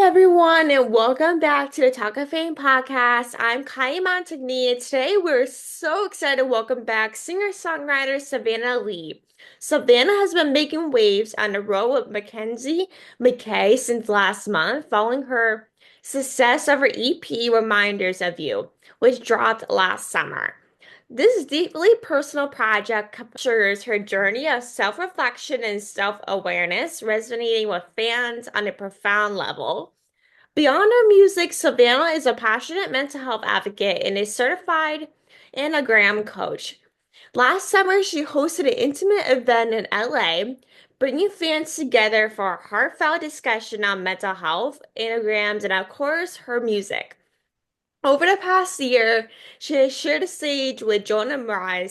everyone, and welcome back to the Talk of Fame podcast. I'm Kylie Montigney, and today we're so excited to welcome back singer-songwriter Savanna Leigh. Savanna has been making waves on the road with Mackenzy Mackay since last month, following her success of her EP Reminders of You, which dropped last summer. This deeply personal project captures her journey of self-reflection and self-awareness, resonating with fans on a profound level. Beyond her music, Savanna is a passionate mental health advocate and a certified Enneagram coach. Last summer, she hosted an intimate event in LA, bringing fans together for a heartfelt discussion on mental health, Enneagrams, and of course, her music. Over the past year, she has shared the stage with Jonah Marais,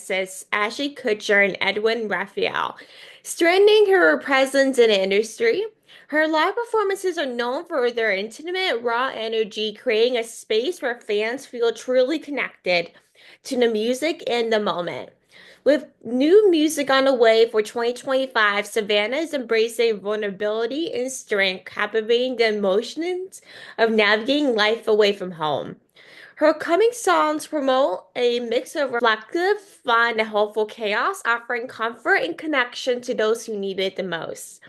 Ashley Kutcher, and Edwin Raphael, strengthening her presence in the industry. Her live performances are known for their intimate, raw energy, creating a space where fans feel truly connected to the music in the moment. With new music on the way for 2025, Savannah is embracing vulnerability and strength, captivating the emotions of navigating life away from home. Her upcoming songs promote a mix of reflective, fun, and hopeful chaos, offering comfort and connection to those who need it the most.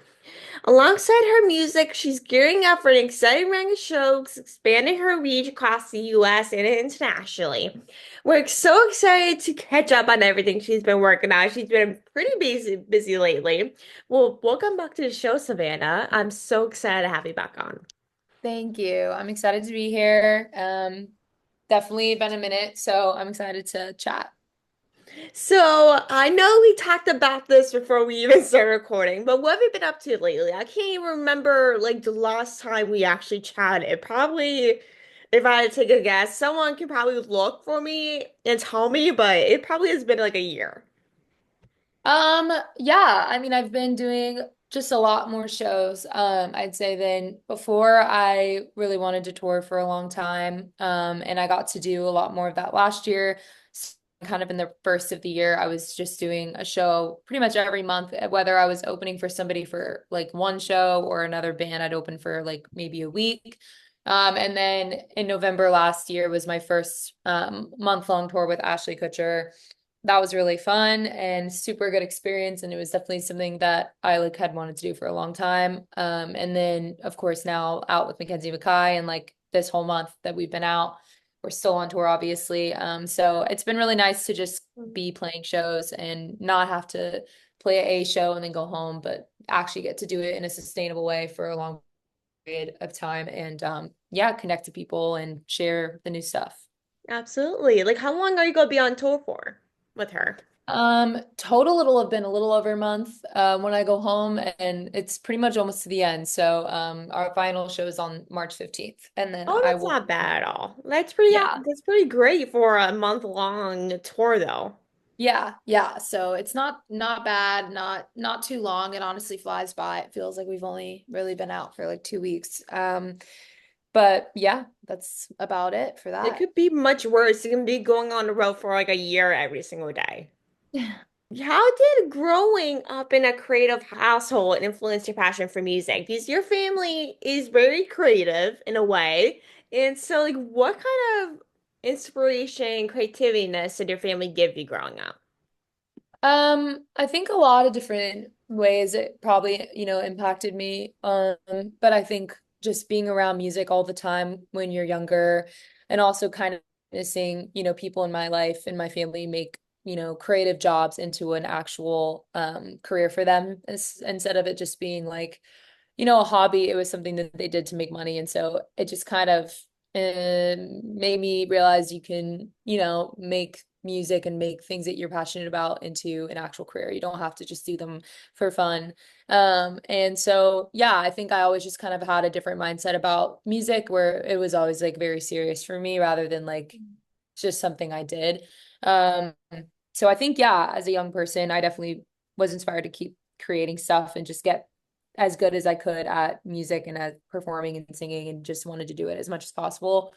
Alongside her music, she's gearing up for an exciting range of shows, expanding her reach across the US and internationally. We're so excited to catch up on everything she's been working on. She's been pretty busy lately. Well, welcome back to the show, Savannah. I'm so excited to have you back on. Thank you. I'm excited to be here. Definitely been a minute, so I'm excited to chat. So I know we talked about this before we even started recording, but what have you been up to lately? I can't even remember like the last time we actually chatted. Probably, if I had to take a guess, someone can probably look for me and tell me, but it probably has been like a year. Yeah, I mean, I've been doing just a lot more shows, I'd say than before. I really wanted to tour for a long time, and I got to do a lot more of that last year. Kind of in the first of the year, I was just doing a show pretty much every month, whether I was opening for somebody for like one show or another band, I'd open for like maybe a week. And then in November last year was my first month-long tour with Ashley Kutcher. That was really fun and super good experience, and it was definitely something that I like had wanted to do for a long time. And then of course now out with Mackenzy Mackay, and like this whole month that we've been out, we're still on tour obviously. So it's been really nice to just be playing shows and not have to play a show and then go home, but actually get to do it in a sustainable way for a long period of time, and yeah, connect to people and share the new stuff. Absolutely. Like, how long are you gonna be on tour for with her? Total it'll have been a little over a month when I go home, and it's pretty much almost to the end. So our final show is on March 15th, and then Oh, I that's will, not bad at all. yeah. That's pretty great for a month-long tour, though. Yeah, yeah. So it's not bad, not too long. It honestly flies by. It feels like we've only really been out for like 2 weeks. But yeah, that's about it for It that. could be much worse. You can be going on the road for like a year every single day. How did growing up in a creative household influence your passion for music? Because your family is very creative in a way. And so, like, what kind of inspiration, creativeness did your family give you growing up? I think a lot of different ways it probably, impacted me. But I think just being around music all the time when you're younger, and also kind of missing, people in my life and my family make, creative jobs into an actual career for them, instead of it just being like, a hobby. It was something that they did to make money. And so it just kind of made me realize you can, make music and make things that you're passionate about into an actual career. You don't have to just do them for fun. And so, yeah, I think I always just kind of had a different mindset about music, where it was always like very serious for me rather than like just something I did. Um, so I think, yeah, as a young person, I definitely was inspired to keep creating stuff and just get as good as I could at music and at performing and singing, and just wanted to do it as much as possible.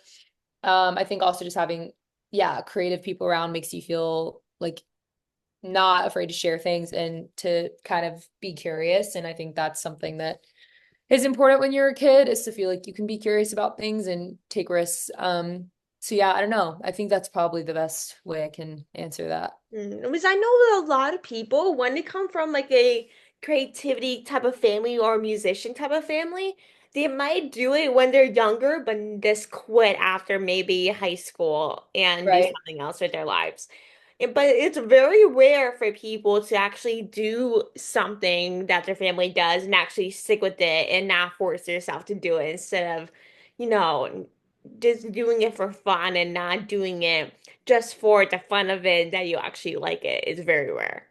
I think also just having, yeah, creative people around makes you feel like not afraid to share things and to kind of be curious. And I think that's something that is important when you're a kid is to feel like you can be curious about things and take risks. So yeah, I don't know. I think that's probably the best way I can answer that. Because I know that a lot of people, when they come from like a creativity type of family or a musician type of family, they might do it when they're younger, but just quit after maybe high school and do Right. something else with their lives. But it's very rare for people to actually do something that their family does and actually stick with it and not force yourself to do it instead of, you know, just doing it for fun and not doing it just for the fun of it that you actually like it is very rare.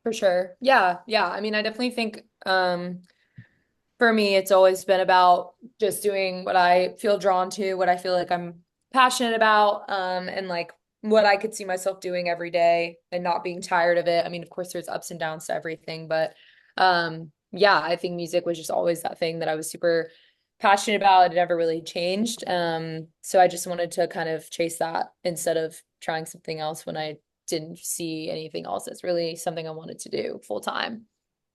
For sure. Yeah, yeah. I mean, I definitely think for me it's always been about just doing what I feel drawn to, what I feel like I'm passionate about, and like what I could see myself doing every day and not being tired of it. I mean, of course there's ups and downs to everything, but yeah, I think music was just always that thing that I was super passionate about. It never really changed. So I just wanted to kind of chase that instead of trying something else when I didn't see anything else that's really something I wanted to do full time.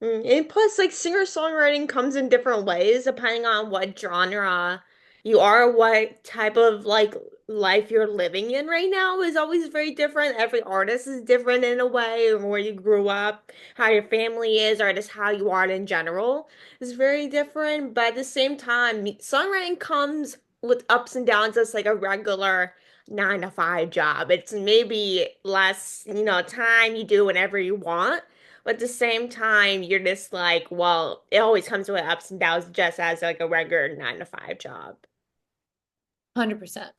And plus, like singer-songwriting comes in different ways depending on what genre you are, what type of like life you're living in right now is always very different. Every artist is different in a way, or where you grew up, how your family is, or just how you are in general is very different. But at the same time, songwriting comes with ups and downs just like a regular 9 to 5 job. It's maybe less, time you do whenever you want. But at the same time, you're just like, well, it always comes with ups and downs, just as like a regular 9 to 5 job. 100%.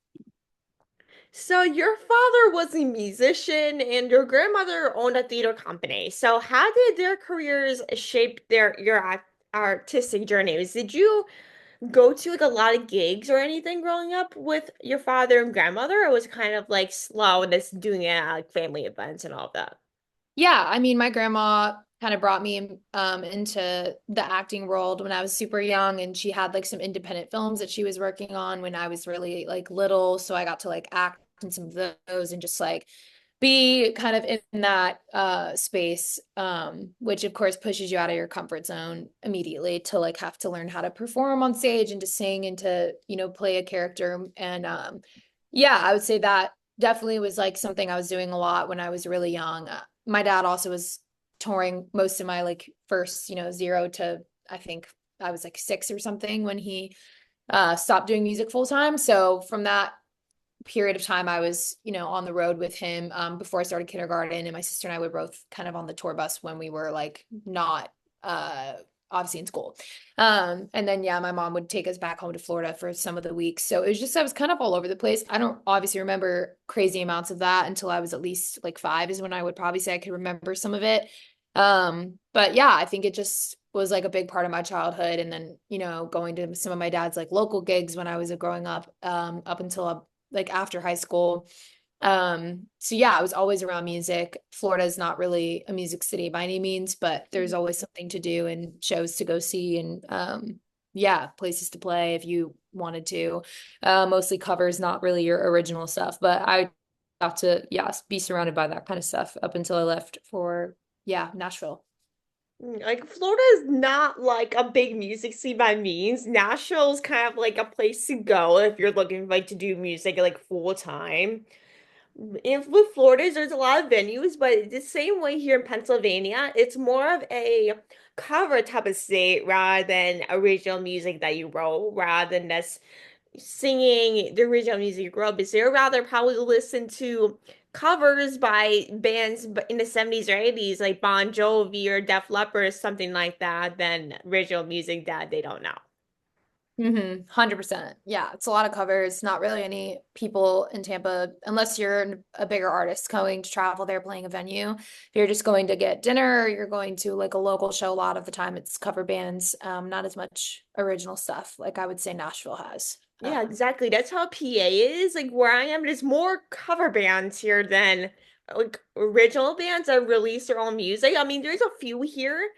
So your father was a musician and your grandmother owned a theater company. So how did their careers shape your artistic journeys? Did you go to like a lot of gigs or anything growing up with your father and grandmother, or was it kind of like slow and just doing it at like family events and all of that? Yeah, I mean, my grandma kind of brought me into the acting world when I was super young, and she had like some independent films that she was working on when I was really like little, so I got to like act in some of those and just like be kind of in that space, which of course pushes you out of your comfort zone immediately to like have to learn how to perform on stage and to sing and to, play a character. And yeah, I would say that definitely was like something I was doing a lot when I was really young. My dad also was touring most of my like first, 0 to I think I was like 6 or something when he stopped doing music full time. So from that period of time, I was, on the road with him before I started kindergarten, and my sister and I were both kind of on the tour bus when we were like not uh obviously in school. And then yeah, my mom would take us back home to Florida for some of the weeks. So it was just I was kind of all over the place. I don't obviously remember crazy amounts of that until I was at least like 5 is when I would probably say I could remember some of it. But yeah, I think it just was like a big part of my childhood. And then, going to some of my dad's like local gigs when I was growing up, up until like after high school. So yeah, I was always around music. Florida is not really a music city by any means, but there's always something to do and shows to go see and yeah, places to play if you wanted to. Mostly covers, not really your original stuff, but I got to yeah, be surrounded by that kind of stuff up until I left for yeah, Nashville. Like Florida is not like a big music scene by means. Nashville is kind of like a place to go if you're looking like to do music like full time. And with Florida, there's a lot of venues, but the same way here in Pennsylvania, it's more of a cover type of state rather than original music that you wrote, rather than just singing the original music you grew up. Is there rather probably listen to covers by bands in the 70s or 80s like Bon Jovi or Def Leppard or something like that than original music that they don't know. 100%. Yeah, it's a lot of covers, not really any people in Tampa, unless you're a bigger artist going to travel there playing a venue. If you're just going to get dinner, or you're going to like a local show, a lot of the time it's cover bands, not as much original stuff like I would say Nashville has. Yeah, exactly. That's how PA is. Like where I am, there's more cover bands here than like original bands that release their own music. I mean, there's a few here,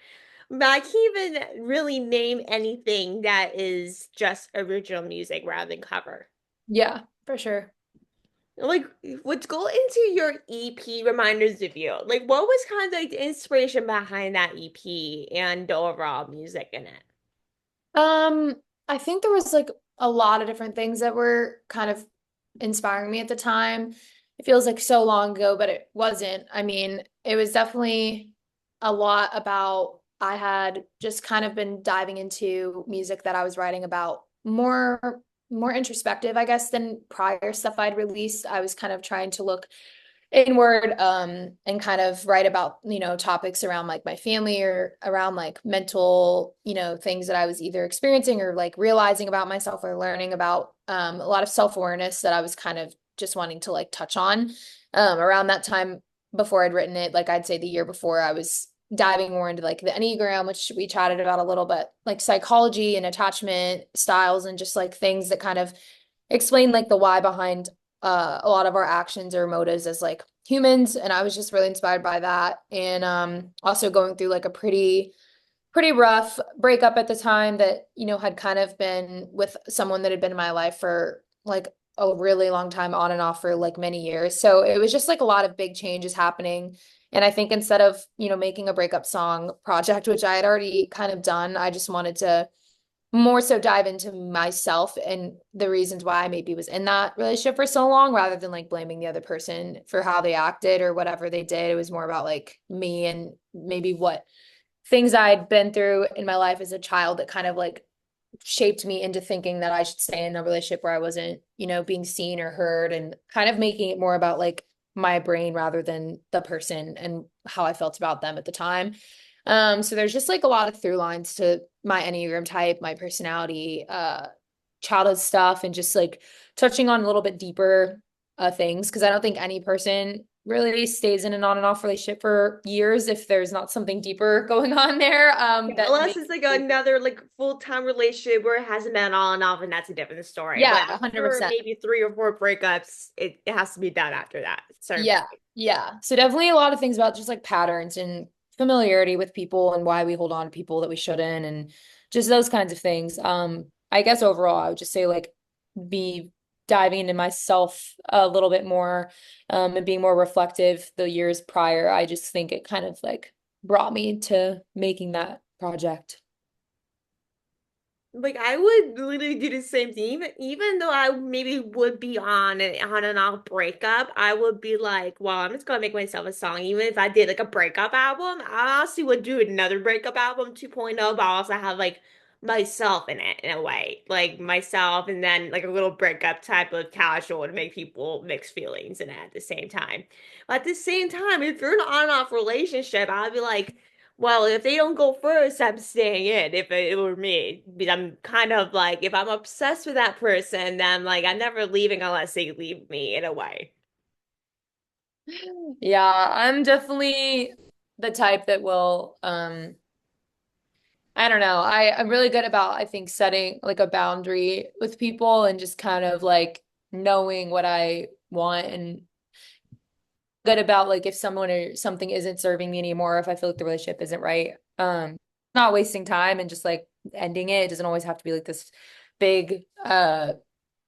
but I can't even really name anything that is just original music rather than cover. Yeah, for sure. Like, let's go into your EP Reminders of You. Like, what was kind of like the inspiration behind that EP and the overall music in it? Um, I think there was like a lot of different things that were kind of inspiring me at the time. It feels like so long ago, but it wasn't. I mean, it was definitely a lot about I had just kind of been diving into music that I was writing about more introspective, I guess, than prior stuff I'd released. I was kind of trying to look inward and kind of write about topics around like my family or around like mental things that I was either experiencing or like realizing about myself or learning about a lot of self-awareness that I was kind of just wanting to like touch on around that time. Before I'd written it, like I'd say the year before, I was diving more into like the Enneagram, which we chatted about a little bit, like psychology and attachment styles and just like things that kind of explain like the why behind a lot of our actions or motives as like humans. And I was just really inspired by that. And also going through like a pretty rough breakup at the time that, had kind of been with someone that had been in my life for like a really long time on and off for like many years. So it was just like a lot of big changes happening. And I think instead of, making a breakup song project, which I had already kind of done, I just wanted to more so dive into myself and the reasons why I maybe was in that relationship for so long rather than like blaming the other person for how they acted or whatever they did. It was more about like me and maybe what things I'd been through in my life as a child that kind of like shaped me into thinking that I should stay in a relationship where I wasn't, being seen or heard and kind of making it more about like my brain rather than the person and how I felt about them at the time. So there's just like a lot of through lines to my Enneagram type, my personality, childhood stuff, and just like touching on a little bit deeper things because I don't think any person really stays in an on and off relationship for years if there's not something deeper going on there Yeah, that unless makes it's like another like full-time relationship where it hasn't been on and off, and that's a different story. yeah, But after 100%. maybe three or four breakups, it has to be done after that. Certain Yeah, point. yeah. So definitely a lot of things about just like patterns and familiarity with people and why we hold on to people that we shouldn't and just those kinds of things. I guess overall I would just say like be diving into myself a little bit more and being more reflective the years prior. I just think it kind of like brought me to making that project. Like I would literally do the same thing, even though I maybe would be on an on and off breakup, I would be like, well, I'm just gonna make myself a song. Even if I did like a breakup album, I honestly would do another breakup album 2.0, but I also have like myself in it in a way. Like myself and then like a little breakup type of casual to make people mix feelings in it at the same time. But at the same time, if you're in an on and off relationship, I'd be like, well, if they don't go first, I'm staying in. If it were me, but I'm kind of like, if I'm obsessed with that person, then like I'm never leaving unless they leave me in a way. Yeah, I'm definitely the type that will I don't know. I'm really good about, I think, setting like a boundary with people and just kind of like knowing what I want and good about like if someone or something isn't serving me anymore, if I feel like the relationship isn't right. Not wasting time and just like ending it. It doesn't always have to be like this big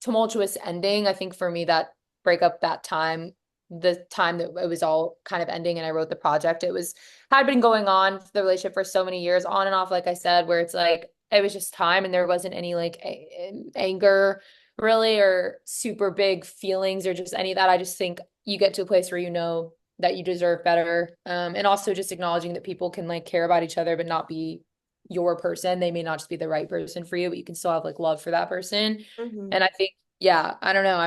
tumultuous ending. I think for me that breakup that time, the time that it was all kind of ending and I wrote the project, it was had been going on the relationship for so many years, on and off, like I said, where it's like it was just time and there wasn't any like anger really or super big feelings or just any of that. I just think you get to a place where you know that you deserve better. And also just acknowledging that people can like care about each other but not be your person. They may not just be the right person for you, but you can still have like love for that person. Hmm. And I think, yeah, I don't know.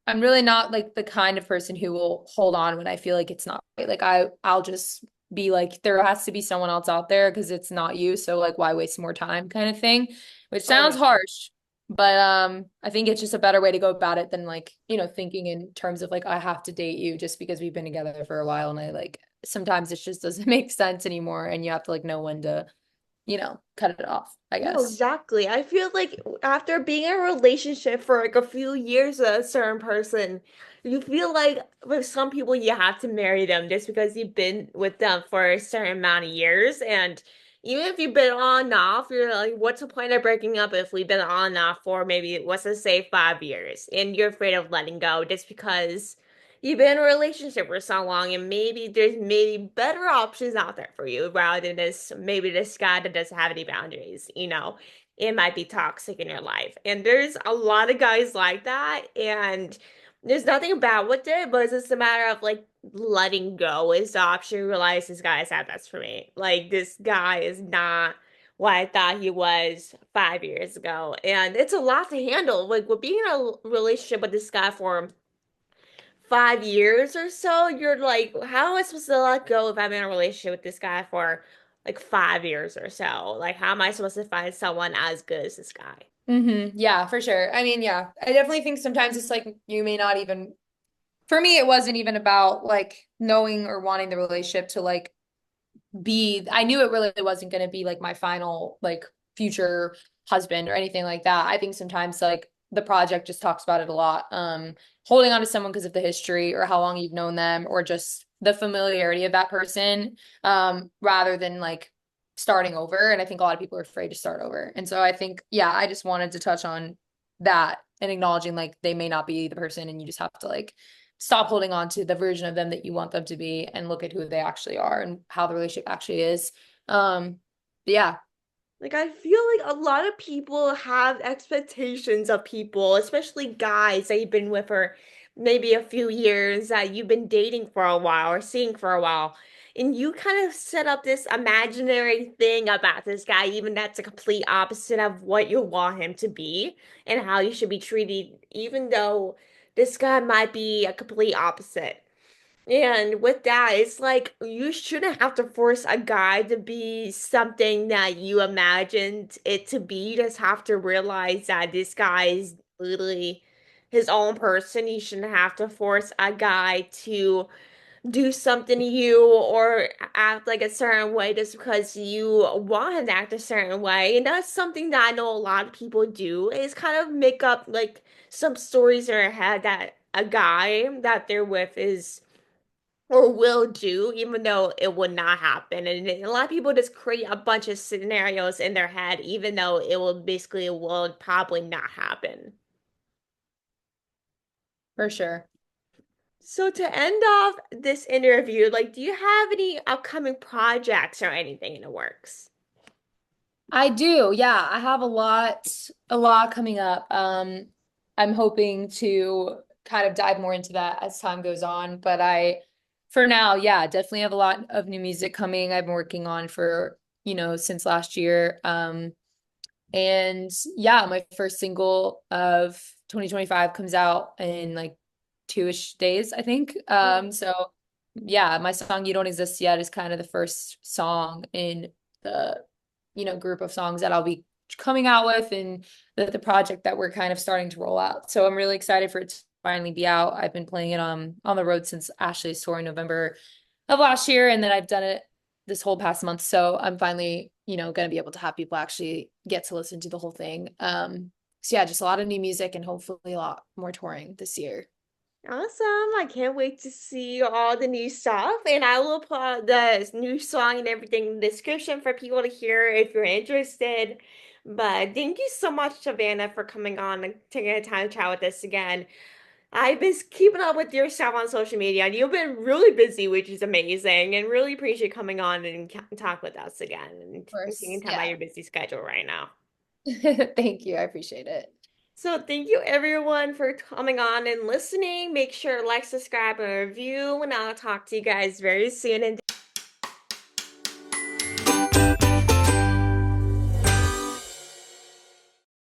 I'm really not like the kind of person who will hold on when I feel like it's not right. Like I'll just be like, there has to be someone else out there because it's not you. So like, why waste more time kind of thing, which Oh sounds yeah. harsh, but I think it's just a better way to go about it than like, thinking in terms of like, I have to date you just because we've been together for a while. And I like, sometimes it just doesn't make sense anymore. And you have to like know when to, cut it off, I No, guess. exactly. I feel like after being in a relationship for like a few years with a certain person, you feel like with some people you have to marry them just because you've been with them for a certain amount of years. And even if you've been on and off, you're like, what's the point of breaking up if we've been on and off for maybe, let's just say 5 years, and you're afraid of letting go just because you've been in a relationship for so long, and maybe there's maybe better options out there for you rather than this guy that doesn't have any boundaries, it might be toxic in your life. And there's a lot of guys like that, and there's nothing bad with it, but it's just a matter of like letting go is the option. Realize this guy is not that's for me. Like this guy is not what I thought he was 5 years ago. And it's a lot to handle. Like with being in a relationship with this guy for 5 years or so, you're like, how am I supposed to let go if I'm in a relationship with this guy for like 5 years or so? Like, how am I supposed to find someone as good as this guy? Yeah, for sure. I mean, yeah, I definitely think sometimes it's like you may not even, for me, it wasn't even about like knowing or wanting the relationship to like I knew it really wasn't going to be like my final like future husband or anything like that. I think sometimes like the project just talks about it a lot. Holding on to someone because of the history or how long you've known them or just the familiarity of that person, rather than like starting over. And I think a lot of people are afraid to start over. And so I think, yeah, I just wanted to touch on that and acknowledging like they may not be the person and you just have to like stop holding on to the version of them that you want them to be and look at who they actually are and how the relationship actually is. Yeah. Like, I feel like a lot of people have expectations of people, especially guys that you've been with for maybe a few years, that you've been dating for a while or seeing for a while. And you kind of set up this imaginary thing about this guy, even that's a complete opposite of what you want him to be and how you should be treated, even though this guy might be a complete opposite. And with that, it's like you shouldn't have to force a guy to be something that you imagined it to be. You just have to realize that this guy is literally his own person. You shouldn't have to force a guy to do something to you or act like a certain way just because you want him to act a certain way. And that's something that I know a lot of people do is kind of make up like some stories in their head that a guy that they're with is or will do, even though it would not happen. And a lot of people just create a bunch of scenarios in their head, even though it will probably not happen. For sure. So to end off this interview, like, do you have any upcoming projects or anything in the works? I do. Yeah, I have a lot coming up. I'm hoping to kind of dive more into that as time goes on, but for now, yeah, definitely have a lot of new music coming. I've been working on for, since last year. And yeah, my first single of 2025 comes out in like 2-ish days, I think. So yeah, my song You Don't Exist Yet is kind of the first song in the, group of songs that I'll be coming out with and the project that we're kind of starting to roll out. So I'm really excited for it to finally be out. I've been playing it on the road since Ashley's tour in November of last year, and then I've done it this whole past month. So I'm finally, going to be able to have people actually get to listen to the whole thing. So yeah, just a lot of new music and hopefully a lot more touring this year. Awesome. I can't wait to see all the new stuff. And I will put the new song and everything in the description for people to hear if you're interested. But thank you so much, Savannah, for coming on and taking the time to chat with us again. I've been keeping up with your stuff on social media, and you've been really busy, which is amazing, and really appreciate coming on and talk with us again and Of course. taking time out of Yeah. your busy schedule right now. Thank you. I appreciate it. So thank you everyone for coming on and listening. Make sure to like, subscribe, and review, and I'll talk to you guys very soon. And